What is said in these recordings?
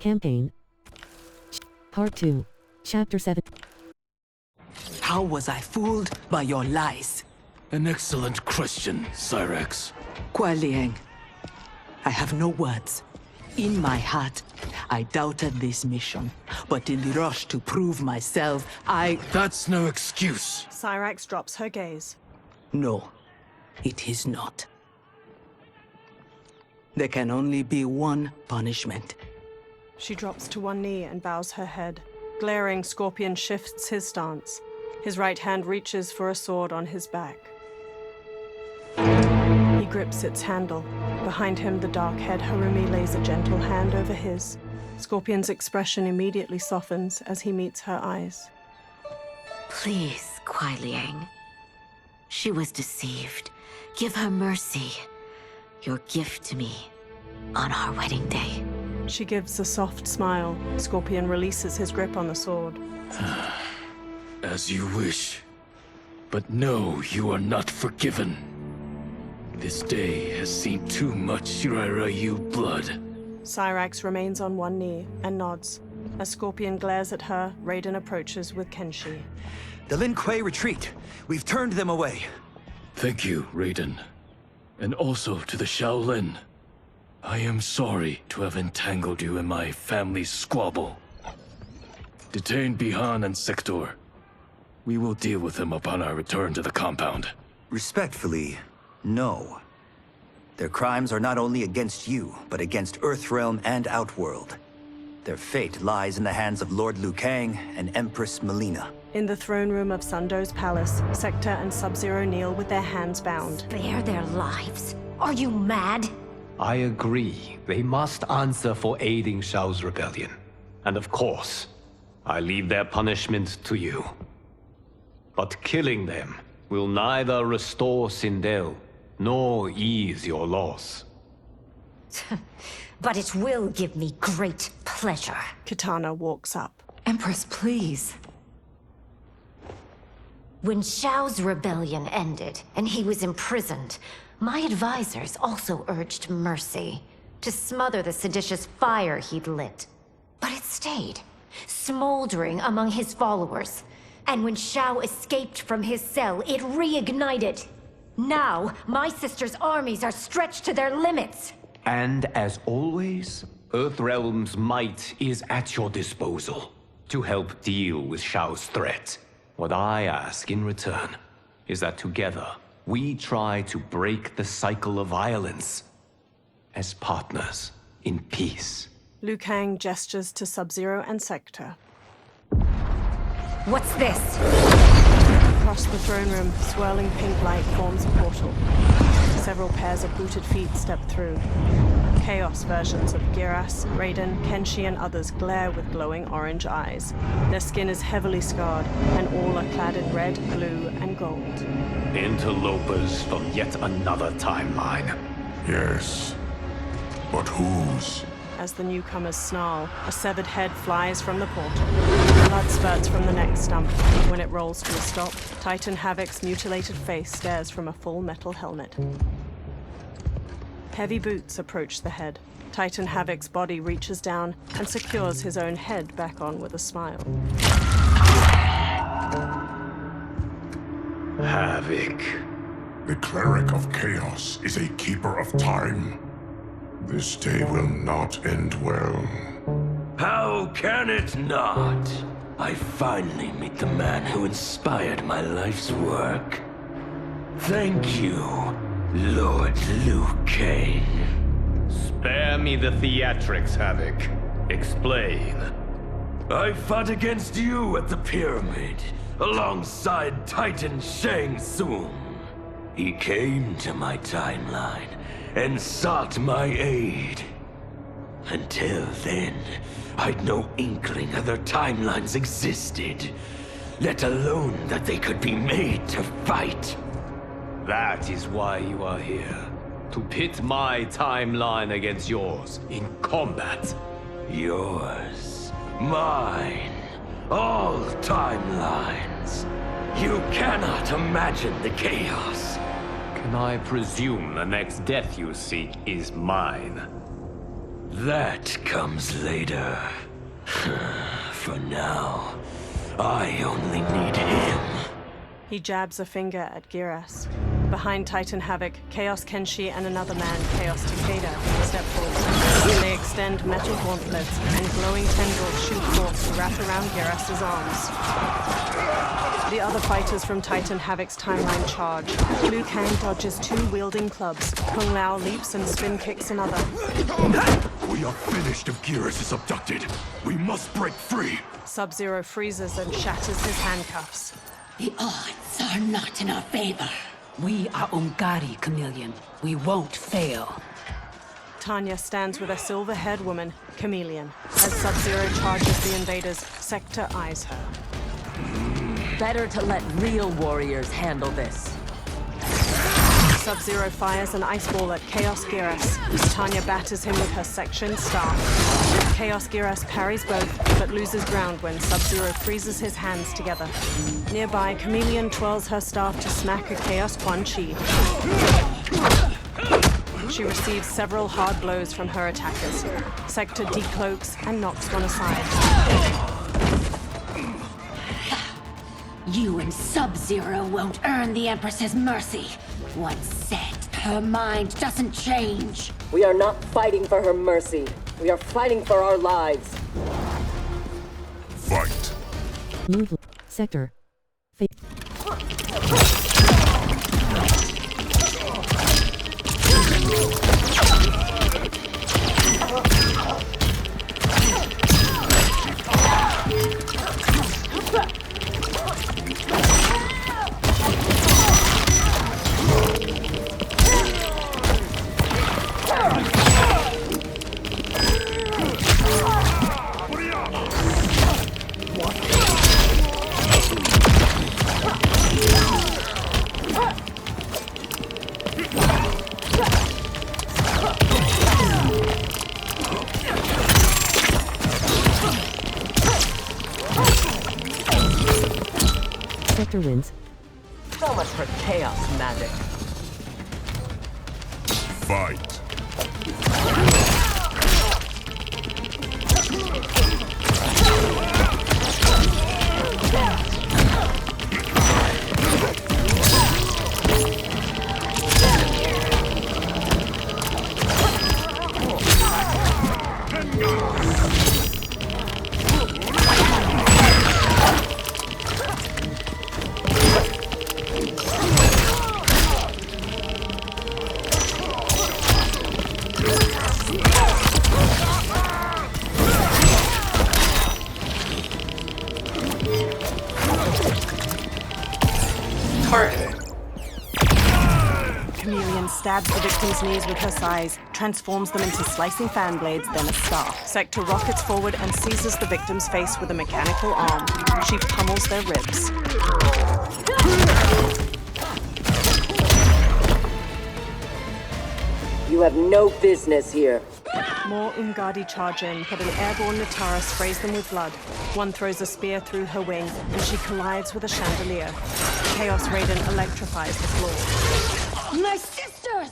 Campaign. Part 2. Chapter 7. How was I fooled by your lies? An excellent question, Cyrax. Kuai Liang, I have no words. In my heart, I doubted this mission, but in the rush to prove myself, That's no excuse. Cyrax drops her gaze. No, it is not. There can only be one punishment. She drops to one knee and bows her head. Glaring, Scorpion shifts his stance. His right hand reaches for a sword on his back. He grips its handle. Behind him, the dark-haired Harumi lays a gentle hand over his. Scorpion's expression immediately softens as he meets her eyes. Please, Kuai Liang. She was deceived. Give her mercy. Your gift to me on our wedding day. She gives a soft smile. Scorpion releases his grip on the sword. As you wish. But no, you are not forgiven. This day has seen too much Shirairyu blood. Cyrax remains on one knee and nods. As Scorpion glares at her, Raiden approaches with Kenshi. The Lin Kuei retreat. We've turned them away. Thank you, Raiden. And also to the Shaolin. I am sorry to have entangled you in my family's squabble. Detain Bihan and Sector. We will deal with them upon our return to the compound. Respectfully, no. Their crimes are not only against you, but against Earthrealm and Outworld. Their fate lies in the hands of Lord Liu Kang and Empress Melina. In the throne room of Sundo's palace, Sector and Sub-Zero kneel with their hands bound. Spare their lives? Are you mad? I agree. They must answer for aiding Shao's rebellion. And of course, I leave their punishment to you. But killing them will neither restore Sindel, nor ease your loss. But it will give me great pleasure. Kitana walks up. Empress, please. When Shao's rebellion ended, and he was imprisoned, my advisors also urged mercy, to smother the seditious fire he'd lit. But it stayed, smoldering among his followers. And when Shao escaped from his cell, it reignited. Now, my sister's armies are stretched to their limits. And as always, Earthrealm's might is at your disposal to help deal with Shao's threat. What I ask in return is that together, we try to break the cycle of violence as partners in peace. Liu Kang gestures to Sub-Zero and Sector. What's this? Across the throne room, swirling pink light forms a portal. Several pairs of booted feet step through. Chaos versions of Giras, Raiden, Kenshi, and others glare with glowing orange eyes. Their skin is heavily scarred, and all are clad in red, blue, and gold. Interlopers from yet another timeline. Yes. But whose? As the newcomers snarl, a severed head flies from the portal. Blood spurts from the neck stump. When it rolls to a stop, Titan Havoc's mutilated face stares from a full metal helmet. Heavy boots approach the head. Titan Havoc's body reaches down and secures his own head back on with a smile. Havoc. The Cleric of Chaos is a keeper of time. This day will not end well. How can it not? I finally meet the man who inspired my life's work. Thank you, Lord Liu Kang. Spare me the theatrics, Havoc. Explain. I fought against you at the pyramid, alongside Titan Shang Tsung. He came to my timeline and sought my aid. Until then, I'd no inkling other timelines existed, let alone that they could be made to fight. That is why you are here. To pit my timeline against yours in combat. Yours, mine, all timelines. You cannot imagine the chaos. Can I presume the next death you seek is mine? That comes later. For now, I only need him. He jabs a finger at Giras. Behind Titan Havoc, Chaos Kenshi and another man, Chaos Takeda, step forward. They extend metal gauntlets, and glowing tendrils shoot forth to wrap around Giras's arms. The other fighters from Titan Havoc's timeline charge. Liu Kang dodges two wielding clubs. Kung Lao leaps and spin kicks another. We are finished if Geras is abducted. We must break free. Sub-Zero freezes and shatters his handcuffs. The odds are not in our favor. We are Ungari, Chameleon. We won't fail. Tanya stands with a silver-haired woman, Chameleon. As Sub-Zero charges the invaders, Sector eyes her. Better to let real warriors handle this. Sub-Zero fires an ice ball at Chaos Giras. Tanya batters him with her section staff. Chaos Giras parries both, but loses ground when Sub-Zero freezes his hands together. Nearby, Chameleon twirls her staff to smack a Chaos Quan Chi. She receives several hard blows from her attackers. Sector decloaks and knocks one aside. You and Sub-Zero won't earn the Empress's mercy. Once set, her mind doesn't change. We are not fighting for her mercy. We are fighting for our lives. Fight. Move. Sector. Fate. Sector wins. So much for chaos magic. Fight. Chameleon stabs the victim's knees with her sais, transforms them into slicing fan blades, then a star. Sector rockets forward and seizes the victim's face with a mechanical arm. She pummels their ribs. You have no business here. More Ungadi charge in, but an airborne Natara sprays them with blood. One throws a spear through her wing, and she collides with a chandelier. Chaos Raiden electrifies the floor. My sisters!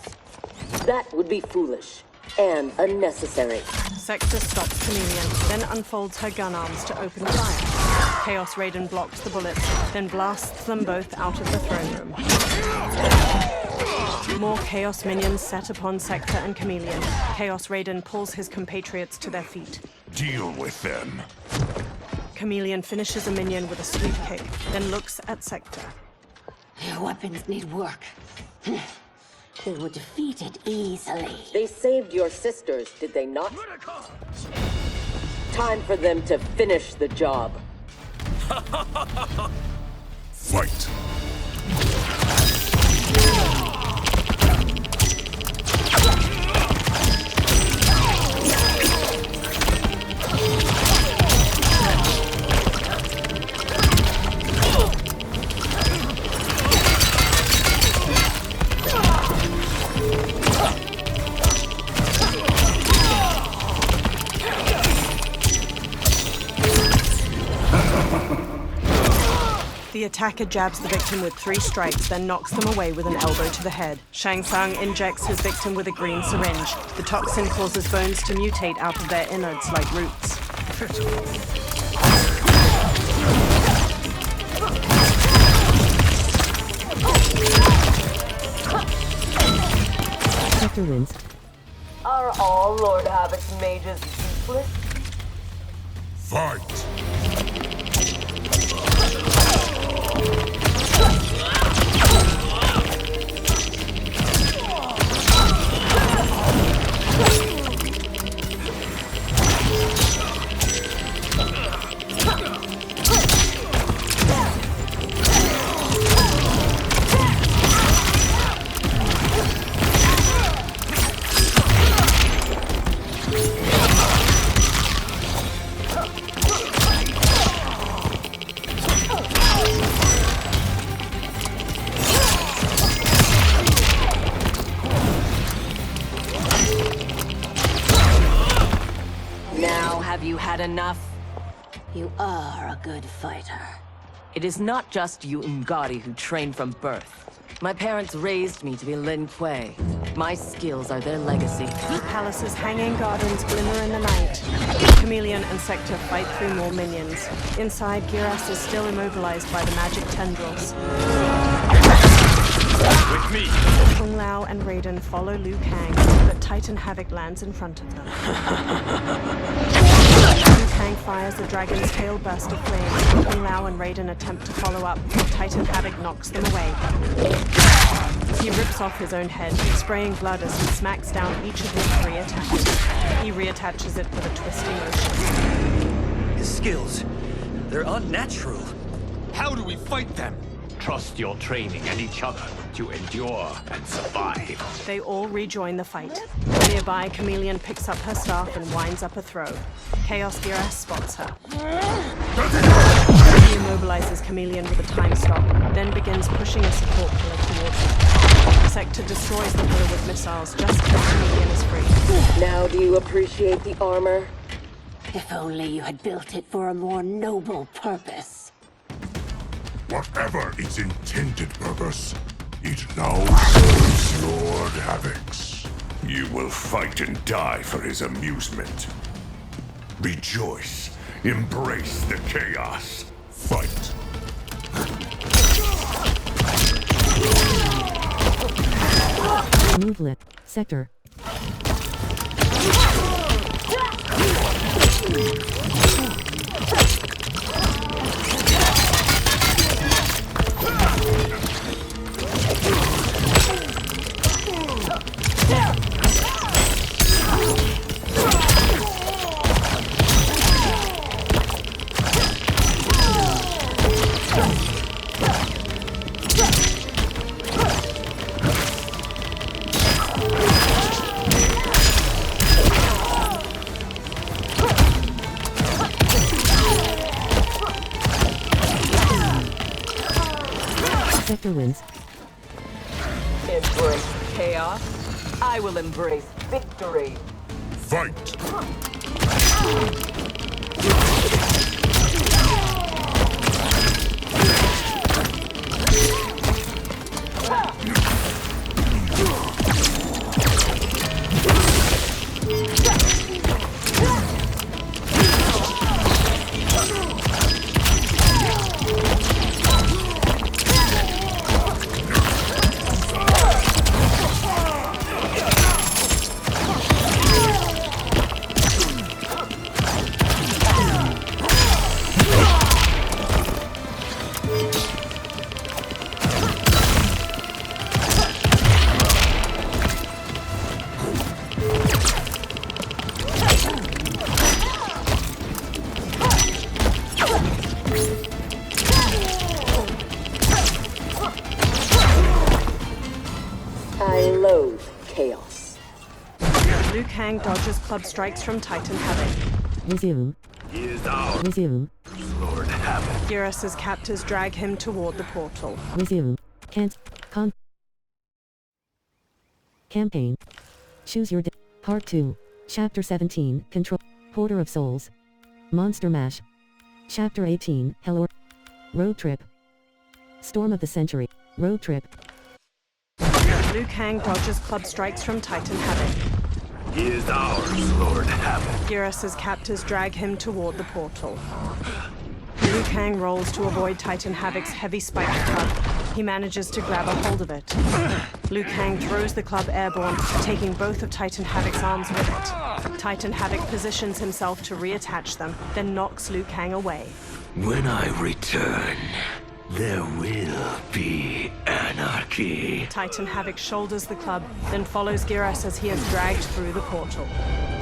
That would be foolish and unnecessary. Sector stops Chameleon, then unfolds her gun arms to open fire. Chaos Raiden blocks the bullets, then blasts them both out of the throne room. More Chaos minions set upon Sector and Chameleon. Chaos Raiden pulls his compatriots to their feet. Deal with them. Chameleon finishes a minion with a sweep kick, then looks at Sector. Your weapons need work. They were defeated easily. They saved your sisters, did they not? Time for them to finish the job. Fight. The The attacker jabs the victim with 3 strikes, then knocks them away with an elbow to the head. Shang Tsung injects his victim with a green syringe. The toxin causes bones to mutate out of their innards like roots. Sector wins. Are all Lord Havoc's mages useless? Fight! Have you had enough? You are a good fighter. It is not just you Ungari who train from birth. My parents raised me to be Lin Kuei. My skills are their legacy. The palace's hanging gardens glimmer in the night. Chameleon and Sector fight through more minions. Inside, Giras is still immobilized by the magic tendrils. With me! Kung Lao and Raiden follow Liu Kang, but Titan Havoc lands in front of them. Liu Kang fires the dragon's tail burst of flames. Kung Lao and Raiden attempt to follow up, but Titan Havoc knocks them away. He rips off his own head, spraying blood as he smacks down each of his 3 attackers. He reattaches it with a twisting motion. His skills, they're unnatural. How do we fight them? Trust your training and each other to endure and survive. They all rejoin the fight. Nearby, Chameleon picks up her staff and winds up a throw. Chaos Giras spots her. He immobilizes Chameleon with a time stop, then begins pushing a support pillar towards her. Sector destroys the pillar with missiles just as Chameleon is free. Now do you appreciate the armor? If only you had built it for a more noble purpose. Whatever its intended purpose, it now serves Lord Havoc's. You will fight and die for his amusement. Rejoice. Embrace the chaos. Fight. Movelet. Sector. Sector wins. Embrace chaos? I will embrace victory. Fight! I loathe chaos. Liu Kang dodges club strikes from Titan Havoc. Resume. He is ours, Resume. Lord Havoc. Giras' captors drag him toward the portal. Resume. Can't. Campaign. Choose your Part 2. Chapter 17. Control. Porter of Souls. Monster Mash. Chapter 18. Hell or Road Trip. Storm of the Century. Road trip. Liu Kang dodges club strikes from Titan Havoc. He is ours, Lord Havoc. Geras' captors drag him toward the portal. Liu Kang rolls to avoid Titan Havoc's heavy spiked club. He manages to grab a hold of it. Liu Kang throws the club airborne, taking both of Titan Havoc's arms with it. Titan Havoc positions himself to reattach them, then knocks Liu Kang away. When I return, there will be anarchy. Titan Havoc shoulders the club, then follows Geras as he is dragged through the portal.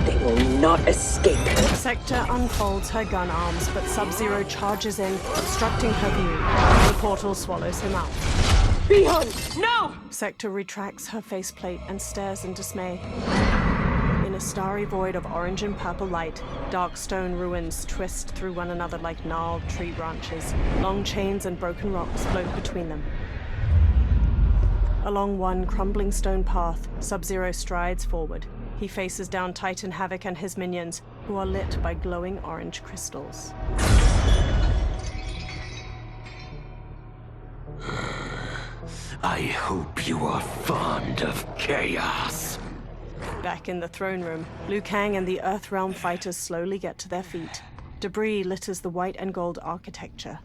They will not escape. Sector unfolds her gun arms, but Sub-Zero charges in, obstructing her view. The portal swallows him up. Beyond! No! Sector retracts her faceplate and stares in dismay. In a starry void of orange and purple light, dark stone ruins twist through one another like gnarled tree branches. Long chains and broken rocks float between them. Along one crumbling stone path, Sub-Zero strides forward. He faces down Titan Havoc and his minions, who are lit by glowing orange crystals. I hope you are fond of chaos. Back in the throne room, Liu Kang and the Earthrealm fighters slowly get to their feet. Debris litters the white and gold architecture.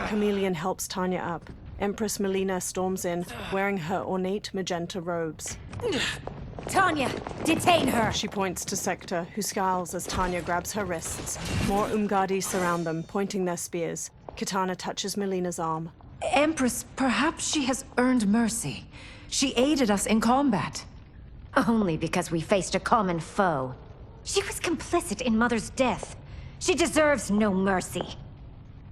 Chameleon helps Tanya up. Empress Melina storms in, wearing her ornate magenta robes. Tanya, detain her! She points to Sector, who scowls as Tanya grabs her wrists. More Umgadi surround them, pointing their spears. Kitana touches Melina's arm. Empress, perhaps she has earned mercy. She aided us in combat. Only because we faced a common foe. She was complicit in Mother's death. She deserves no mercy.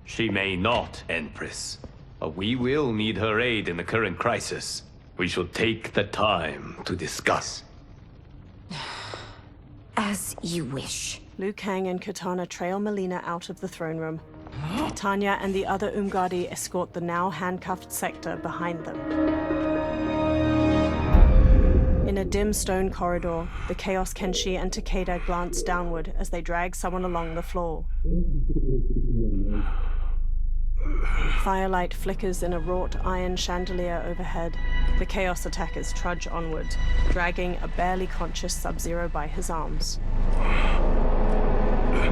She may not, Empress. But we will need her aid in the current crisis. We shall take the time to discuss. As you wish. Liu Kang and Kitana trail Melina out of the throne room. Tanya and the other Umgadi escort the now handcuffed Sector behind them. In a dim stone corridor, the Chaos Kenshi and Takeda glance downward as they drag someone along the floor. Firelight flickers in a wrought iron chandelier overhead. The Chaos attackers trudge onward, dragging a barely conscious Sub-Zero by his arms.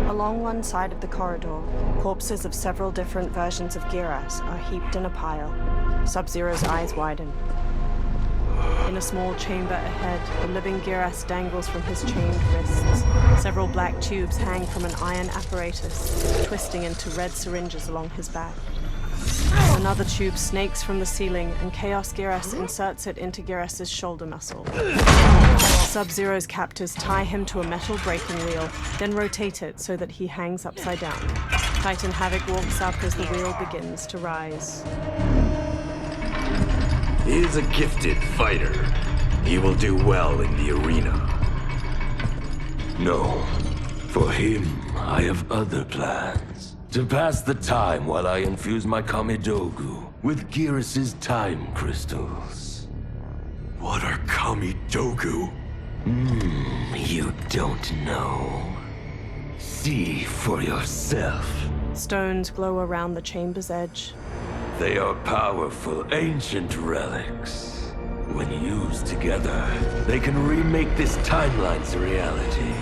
Along one side of the corridor, corpses of several different versions of Geras are heaped in a pile. Sub-Zero's eyes widen. In a small chamber ahead, the living Geras dangles from his chained wrists. Several black tubes hang from an iron apparatus, twisting into red syringes along his back. Another tube snakes from the ceiling, and Chaos Geras inserts it into Geras' shoulder muscle. Sub-Zero's captors tie him to a metal braking wheel, then rotate it so that he hangs upside down. Titan Havoc walks up as the wheel begins to rise. He is a gifted fighter. He will do well in the arena. No. For him, I have other plans. To pass the time while I infuse my Kamidogu with Geras' time crystals. What are Kamidogu? You don't know. See for yourself. Stones glow around the chamber's edge. They are powerful, ancient relics. When used together, they can remake this timeline's reality.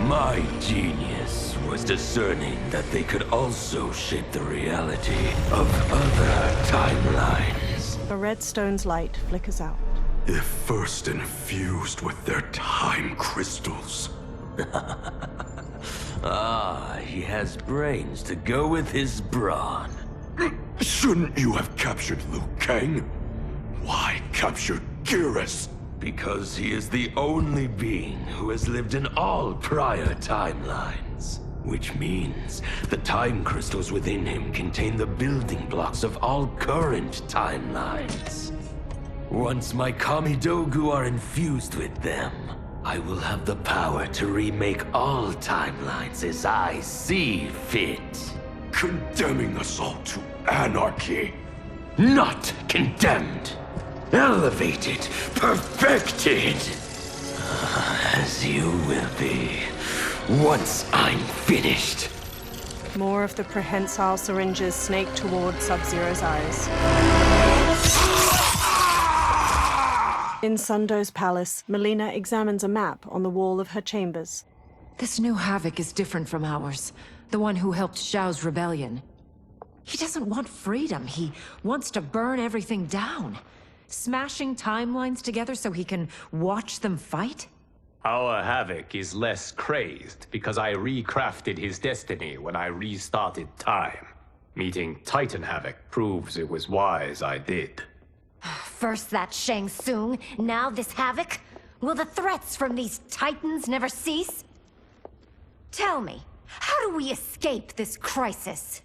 My genius was discerning that they could also shape the reality of other timelines. A red stone's light flickers out. If first infused with their time crystals. He has brains to go with his brawn. Shouldn't you have captured Liu Kang? Why capture Geras? Because he is the only being who has lived in all prior timelines. Which means the time crystals within him contain the building blocks of all current timelines. Once my Kamidogu are infused with them, I will have the power to remake all timelines as I see fit. Condemning us all to anarchy. Not condemned. Elevated. Perfected. As you will be, once I'm finished. More of the prehensile syringes snake toward Sub-Zero's eyes. In Sundo's palace, Melina examines a map on the wall of her chambers. This new Havoc is different from ours. The one who helped Xiao's rebellion. He doesn't want freedom. He wants to burn everything down. Smashing timelines together so he can watch them fight? Our Havoc is less crazed because I recrafted his destiny when I restarted time. Meeting Titan Havoc proves it was wise I did. First that Shang Tsung, now this Havoc? Will the threats from these Titans never cease? Tell me, how do we escape this crisis?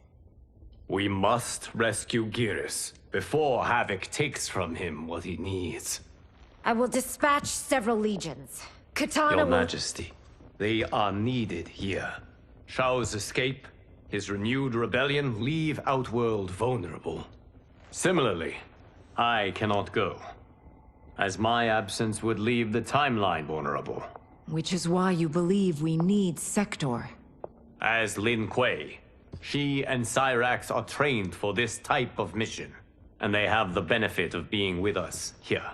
We must rescue Geras before Havoc takes from him what he needs. I will dispatch several legions. Katana Your will... Majesty, they are needed here. Shao's escape, his renewed rebellion leave Outworld vulnerable. Similarly, I cannot go, as my absence would leave the timeline vulnerable. Which is why you believe we need Sector. As Lin Kuei, she and Cyrax are trained for this type of mission, and they have the benefit of being with us here.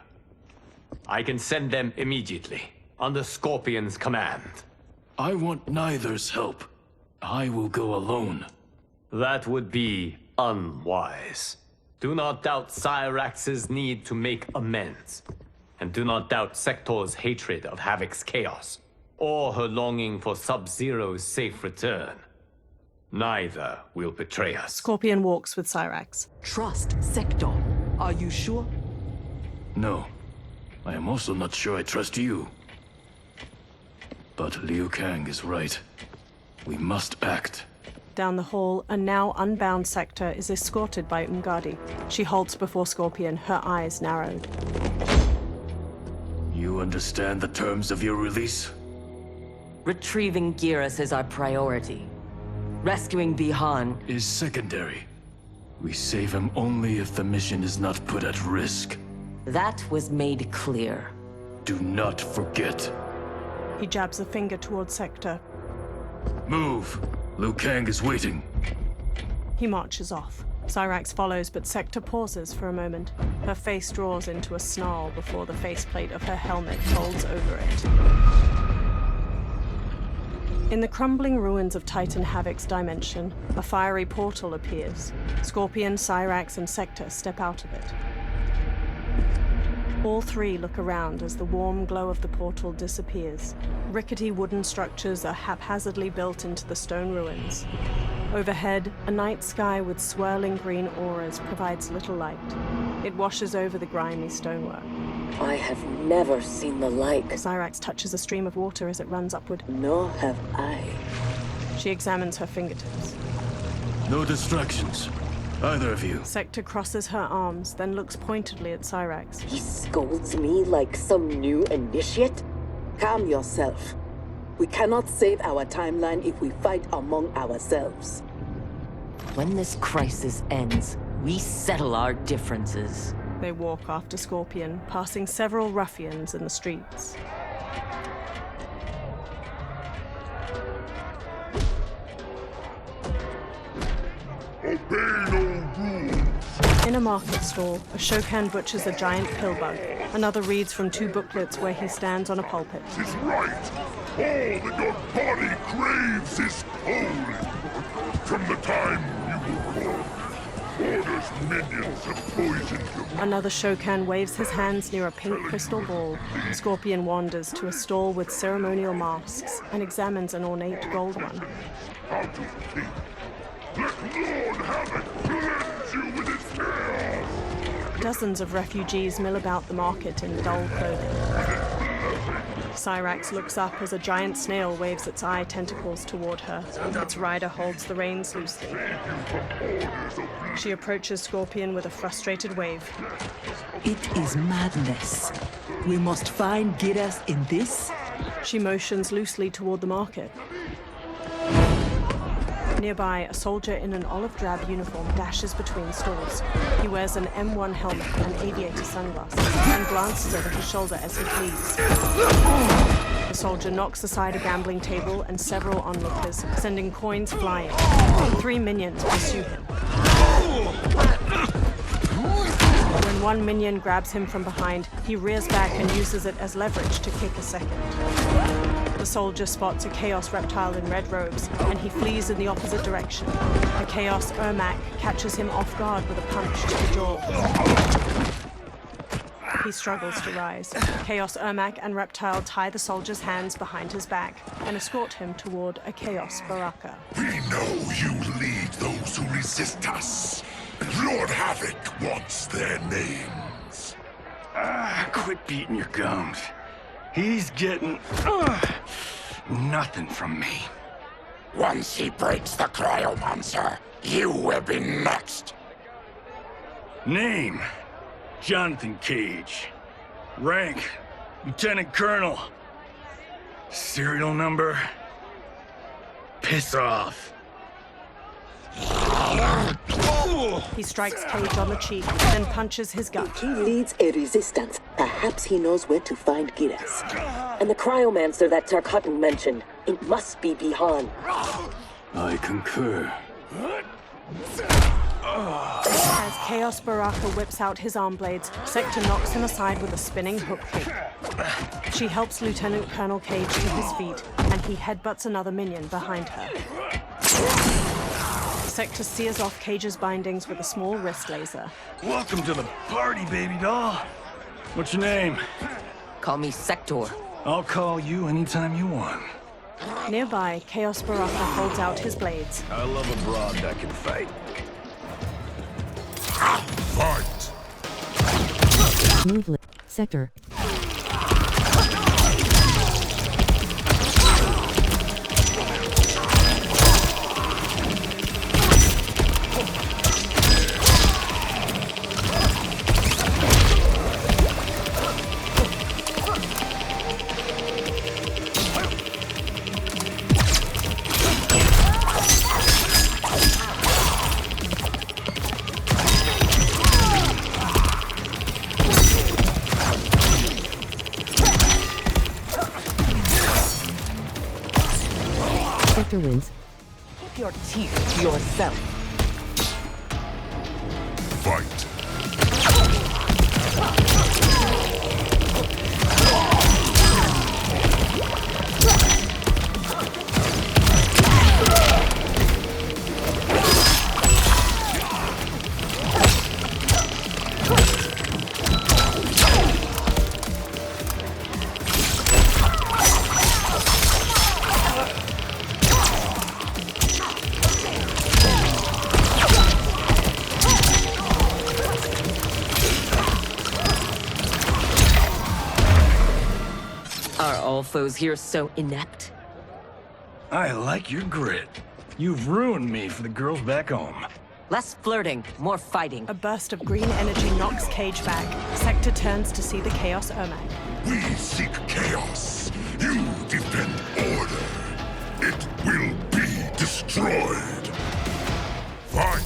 I can send them immediately, under Scorpion's command. I want neither's help. I will go alone. That would be unwise. Do not doubt Cyrax's need to make amends. And do not doubt Sector's hatred of Havoc's chaos, or her longing for Sub-Zero's safe return. Neither will betray us. Scorpion walks with Cyrax. Trust Sector. Are you sure? No. I am also not sure I trust you. But Liu Kang is right. We must act. Down the hall, a now unbound Sector is escorted by Umgadi. She halts before Scorpion, her eyes narrowed. You understand the terms of your release? Retrieving Geras is our priority. Rescuing Bihan Is secondary. We save him only if the mission is not put at risk. that was made clear. Do not forget. He jabs a finger towards Sector. Move! Liu Kang is waiting. He marches off. Cyrax follows, but Sector pauses for a moment. Her face draws into a snarl before the faceplate of her helmet folds over it. In the crumbling ruins of Titan Havoc's dimension, a fiery portal appears. Scorpion, Cyrax, and Sector step out of it. All three look around as the warm glow of the portal disappears. Rickety wooden structures are haphazardly built into the stone ruins. Overhead, a night sky with swirling green auras provides little light. It washes over the grimy stonework. I have never seen the like. Cyrax touches a stream of water as it runs upward. Nor have I. She examines her fingertips. No distractions. Either of you. Sector crosses her arms, then looks pointedly at Cyrax. He scolds me like some new initiate? Calm yourself. We cannot save our timeline if we fight among ourselves. When this crisis ends, we settle our differences. They walk after Scorpion, passing several ruffians in the streets. Obey no rules. In a market stall, a Shokan butchers a giant pillbug. Another reads from two booklets where he stands on a pulpit. Is right. All that your body craves is holy. From the time you were born, Order's minions have poisoned you. Another Shokan waves his hands near a pink crystal ball. Scorpion wanders to a stall with ceremonial masks and examines an ornate gold one. How to think. Let Lord Havoc cleanse you with its chaos. Dozens of refugees mill about the market in dull clothing. Cyrax looks up as a giant snail waves its eye tentacles toward her. Its rider holds the reins loosely. She approaches Scorpion with a frustrated wave. It is madness. We must find Geras in this. She motions loosely toward the market. Nearby, a soldier in an olive drab uniform dashes between stalls. He wears an M1 helmet and aviator sunglasses and glances over his shoulder as he flees. The soldier knocks aside a gambling table and several onlookers, sending coins flying. 3 minions pursue him. When one minion grabs him from behind, he rears back and uses it as leverage to kick a second. The soldier spots a Chaos reptile in red robes, and he flees in the opposite direction. A Chaos Ermac catches him off guard with a punch to the jaw. He struggles to rise. Chaos Ermac and Reptile tie the soldier's hands behind his back and escort him toward a Chaos Baraka. We know you lead those who resist us. Lord Havoc wants their names. Quit beating your gums. He's getting nothing from me. Once he breaks the cryomancer, you will be next. Name: Jonathan Cage. Rank: Lieutenant Colonel. Serial number: piss off. He strikes Cage on the cheek, then punches his gut. If he leads a resistance, perhaps he knows where to find Giras. And the cryomancer that Tarkatan mentioned, it must be Bihan. I concur. As Chaos Baraka whips out his arm blades, Sector knocks him aside with a spinning hook kick. She helps Lieutenant Colonel Cage to his feet, and he headbutts another minion behind her. Sector sears off Cage's bindings with a small wrist laser. Welcome to the party, baby doll. What's your name? Call me Sector. I'll call you anytime you want. Nearby, Chaos Baraka holds out his blades. I love a broad that can fight. Fight! Move Sector. Sector wins. Keep your teeth to yourself. Fight! Are all foes here so inept? I like your grit. You've ruined me for the girls back home. Less flirting, more fighting. A burst of green energy knocks Cage back. Sector turns to see the Chaos Ermac. We seek chaos. You defend order. It will be destroyed. Fight!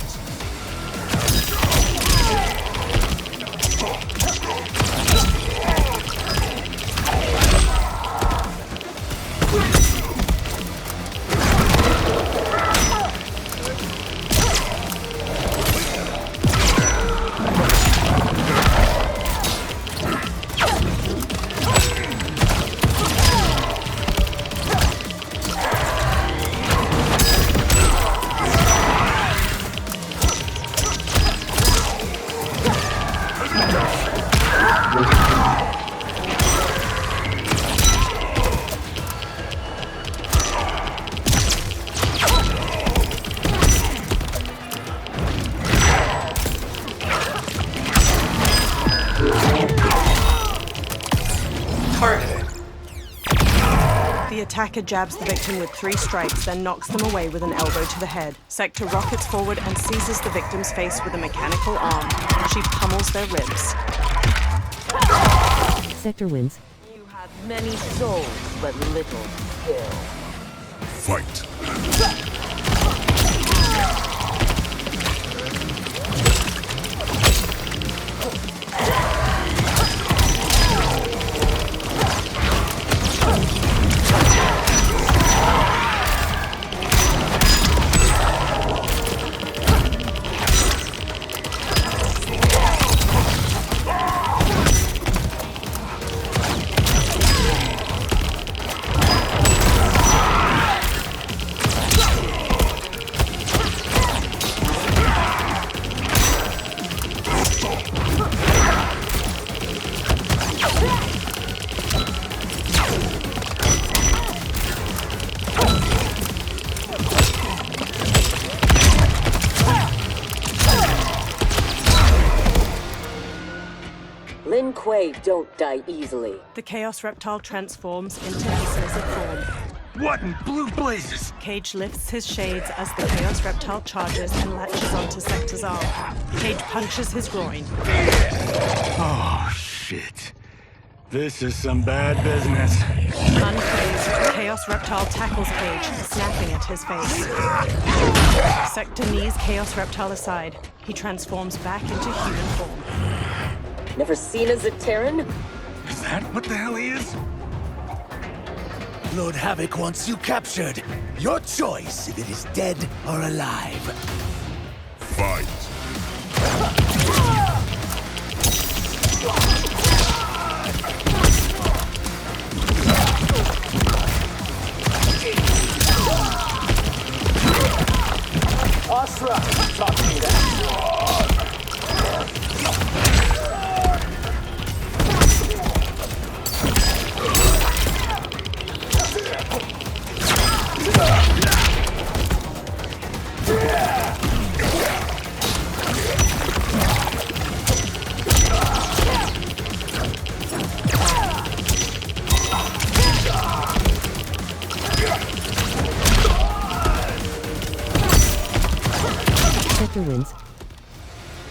The attacker jabs the victim with 3 strikes, then knocks them away with an elbow to the head. Sector rockets forward and seizes the victim's face with a mechanical arm. She pummels their ribs. Sector wins. You have many souls, but little skill. Fight! Quay don't die easily. The Chaos Reptile transforms into his lizard form. What in blue blazes? Cage lifts his shades as the Chaos Reptile charges and latches onto Sector's arm. Cage punches his groin. Oh, shit. This is some bad business. Unfazed, the Chaos Reptile tackles Cage, snapping at his face. Sector knees Chaos Reptile aside. He transforms back into human form. Never seen a Zaterran? Is that what the hell he is? Lord Havoc wants you captured. Your choice if it is dead or alive. Fight. Asra, taught me that. Sector wins.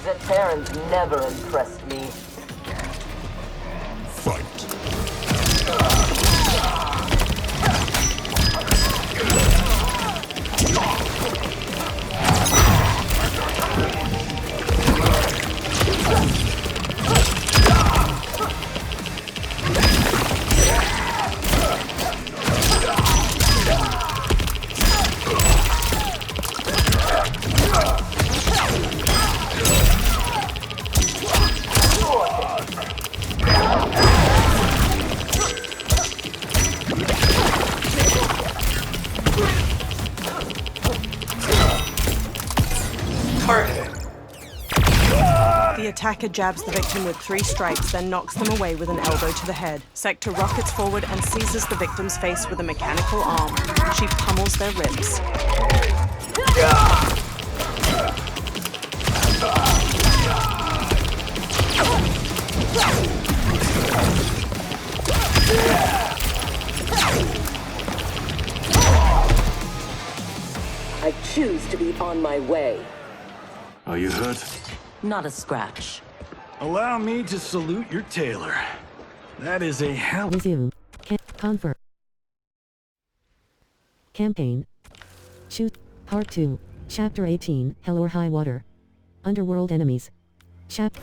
Zaterrans never impressed me. Fight. The attacker jabs the victim with 3 strikes, then knocks them away with an elbow to the head. Sector rockets forward and seizes the victim's face with a mechanical arm. She pummels their ribs. I choose to be on my way. Are you hurt? Not a scratch. Allow me to salute your tailor. That is a hell. Resume. Confirm. Campaign. Shoot. Part 2. Chapter 18. Hell or High Water. Underworld enemies. Chapter.